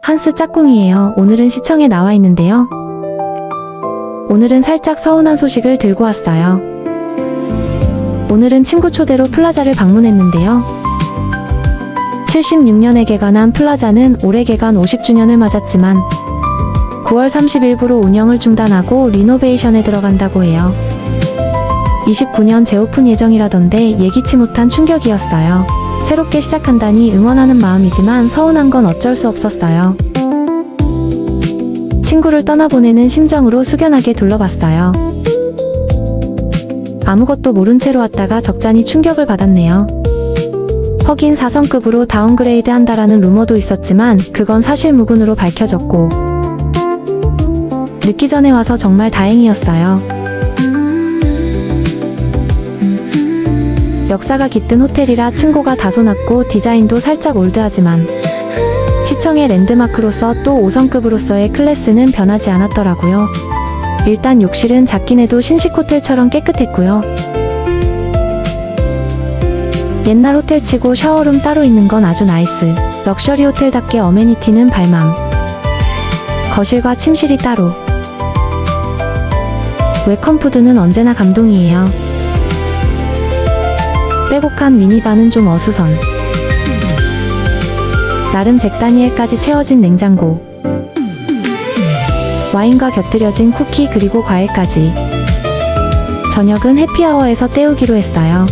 한스 짝꿍이에요. 오늘은 시청에 나와 있는데요. 오늘은 살짝 서운한 소식을 들고 왔어요. 오늘은 친구 초대로 플라자를 방문했는데요. 76년에 개관한 플라자는 올해 개관 50주년을 맞았지만 9월 30일부로 운영을 중단하고 리노베이션에 들어간다고 해요. 29년 재오픈 예정이라던데 예기치 못한 충격이었어요. 새롭게 시작한다니 응원하는 마음이지만 서운한 건 어쩔 수 없었어요. 친구를 떠나보내는 심정으로 숙연하게 둘러봤어요. 아무것도 모른 채로 왔다가 적잖이 충격을 받았네요. 허긴 4성급으로 다운그레이드 한다라는 루머도 있었지만 그건 사실 무근으로 밝혀졌고 늦기 전에 와서 정말 다행이었어요. 역사가 깃든 호텔이라 층고가 다소 낮고 디자인도 살짝 올드하지만 시청의 랜드마크로서 또 5성급으로서의 클래스는 변하지 않았더라고요. 일단 욕실은 작긴 해도 신식 호텔처럼 깨끗했고요. 옛날 호텔치고 샤워룸 따로 있는 건 아주 나이스. 럭셔리 호텔답게 어메니티는 발망. 거실과 침실이 따로. 웰컴푸드는 언제나 감동이에요. 빼곡한 미니바는 좀 어수선. 나름 잭다니엘까지 채워진 냉장고. 와인과 곁들여진 쿠키 그리고 과일까지. 저녁은 해피아워에서 때우기로 했어요.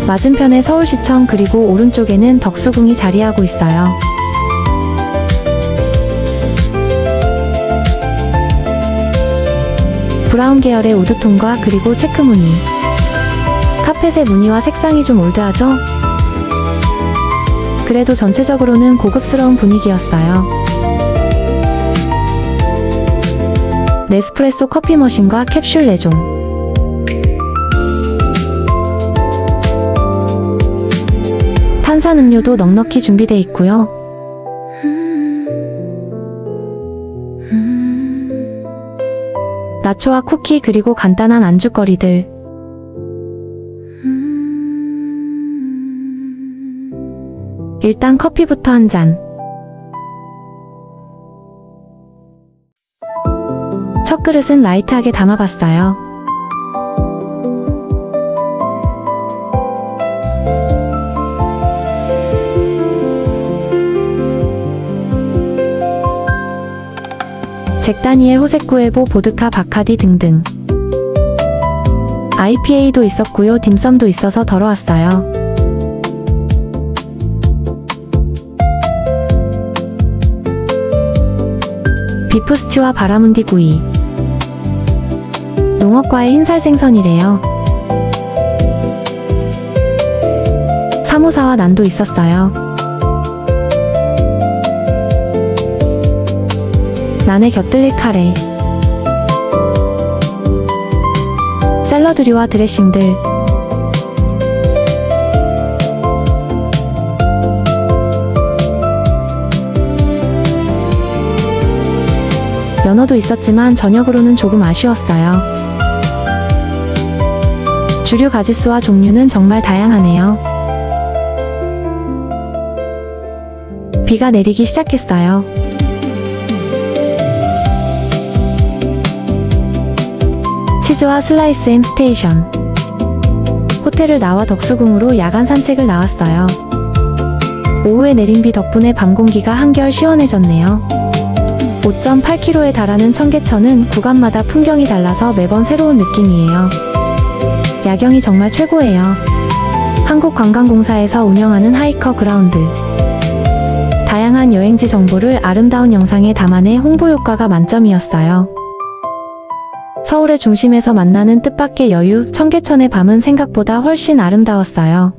맞은편에 서울시청 그리고 오른쪽에는 덕수궁이 자리하고 있어요. 브라운 계열의 우드톤과 그리고 체크 무늬. 카펫의 무늬와 색상이 좀 올드하죠? 그래도 전체적으로는 고급스러운 분위기였어요. 네스프레소 커피 머신과 캡슐 4종. 탄산음료도 넉넉히 준비되어 있고요. 나초와 쿠키 그리고 간단한 안주거리들. 일단 커피부터 한 잔. 첫 그릇은 라이트하게 담아봤어요. 잭다니엘 호세쿠에보 보드카 바카디 등등. IPA도 있었고요. 딤섬도 있어서 덜어왔어요. 비프스튜와 바라문디 구이. 농업과의 흰살 생선이래요. 사모사와 난도 있었어요. 난에 곁들일 카레. 샐러드류와 드레싱들. 연어도 있었지만 저녁으로는 조금 아쉬웠어요. 주류 가짓수와 종류는 정말 다양하네요. 비가 내리기 시작했어요. 치즈와 슬라이스 햄 스테이션. 호텔을 나와 덕수궁으로 야간 산책을 나왔어요. 오후에 내린 비 덕분에 밤 공기가 한결 시원해졌네요. 5.8km에 달하는 청계천은 구간마다 풍경이 달라서 매번 새로운 느낌이에요. 야경이 정말 최고예요. 한국관광공사에서 운영하는 하이커 그라운드. 다양한 여행지 정보를 아름다운 영상에 담아내 홍보 효과가 만점이었어요. 서울의 중심에서 만나는 뜻밖의 여유, 청계천의 밤은 생각보다 훨씬 아름다웠어요.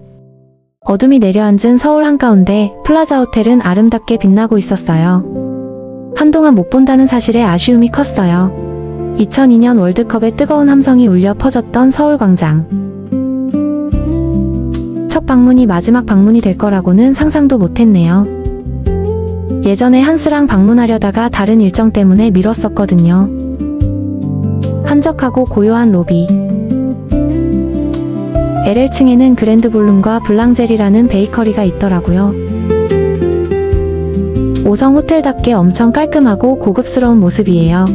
어둠이 내려앉은 서울 한가운데 플라자 호텔은 아름답게 빛나고 있었어요. 한동안 못 본다는 사실에 아쉬움이 컸어요. 2002년 월드컵의 뜨거운 함성이 울려 퍼졌던 서울광장. 첫 방문이 마지막 방문이 될 거라고는 상상도 못했네요. 예전에 한스랑 방문하려다가 다른 일정 때문에 미뤘었거든요. 한적하고 고요한 로비. LL층에는 그랜드 볼룸과 블랑제리라는 베이커리가 있더라고요. 5성 호텔답게 엄청 깔끔하고 고급스러운 모습이에요.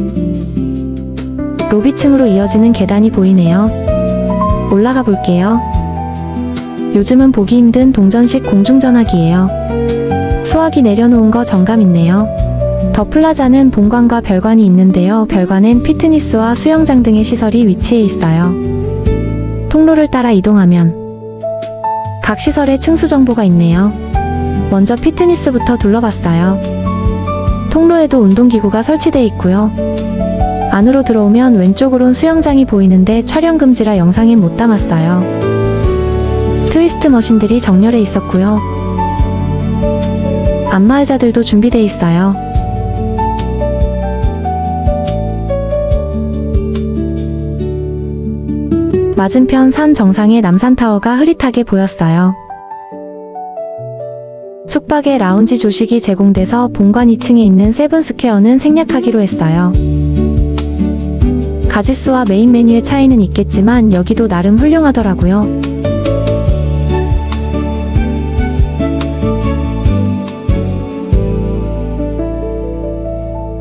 로비층으로 이어지는 계단이 보이네요. 올라가 볼게요. 요즘은 보기 힘든 동전식 공중전화기예요. 수화기 내려놓은 거 정감 있네요. 더 플라자는 본관과 별관이 있는데요. 별관엔 피트니스와 수영장 등의 시설이 위치해 있어요. 통로를 따라 이동하면 각 시설의 층수 정보가 있네요. 먼저 피트니스부터 둘러봤어요. 통로에도 운동기구가 설치되어 있고요. 안으로 들어오면 왼쪽으론 수영장이 보이는데 촬영 금지라 영상엔 못 담았어요. 트위스트 머신들이 정렬해 있었고요. 안마의자들도 준비되어 있어요. 맞은편 산 정상의 남산타워가 흐릿하게 보였어요. 숙박에 라운지 조식이 제공돼서 본관 2층에 있는 세븐스퀘어는 생략하기로 했어요. 가짓수와 메인 메뉴의 차이는 있겠지만 여기도 나름 훌륭하더라고요.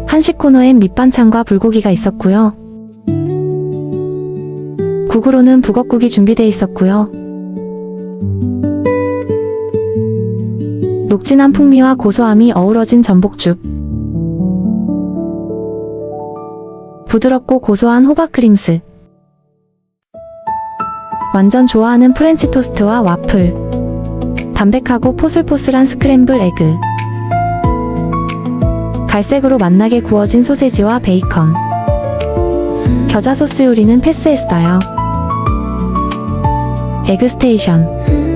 한식 코너엔 밑반찬과 불고기가 있었고요. 국으로는 북엇국이 준비되어 있었고요. 녹진한 풍미와 고소함이 어우러진 전복죽, 부드럽고 고소한 호박크림스, 완전 좋아하는 프렌치 토스트와 와플, 담백하고 포슬포슬한 스크램블 에그, 갈색으로 맛나게 구워진 소세지와 베이컨, 겨자 소스 요리는 패스했어요. 에그스테이션,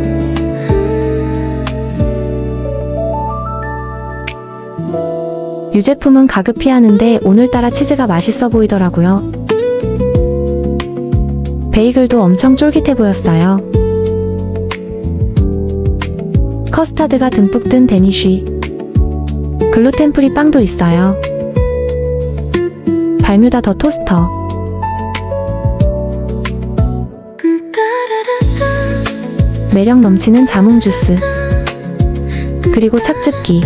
유제품은 가급 피하는데 오늘따라 치즈가 맛있어 보이더라고요. 베이글도 엄청 쫄깃해 보였어요. 커스타드가 듬뿍 든 데니쉬, 글루텐 프리 빵도 있어요. 발뮤다 더 토스터, 매력 넘치는 자몽 주스, 그리고 착즙기.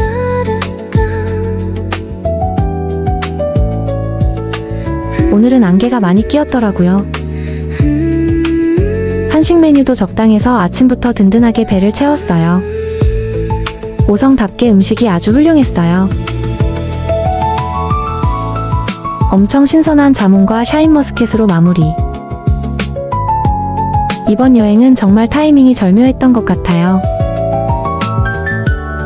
오늘은 안개가 많이 끼었더라고요. 한식 메뉴도 적당해서 아침부터 든든하게 배를 채웠어요. 5성답게 음식이 아주 훌륭했어요. 엄청 신선한 자몽과 샤인머스켓으로 마무리. 이번 여행은 정말 타이밍이 절묘했던 것 같아요.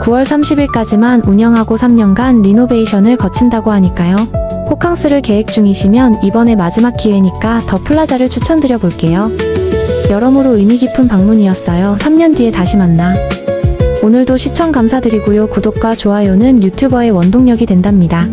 9월 30일까지만 운영하고 3년간 리노베이션을 거친다고 하니까요. 호캉스를 계획 중이시면 이번에 마지막 기회니까 더 플라자를 추천드려 볼게요. 여러모로 의미 깊은 방문이었어요. 3년 뒤에 다시 만나. 오늘도 시청 감사드리고요. 구독과 좋아요는 유튜버의 원동력이 된답니다.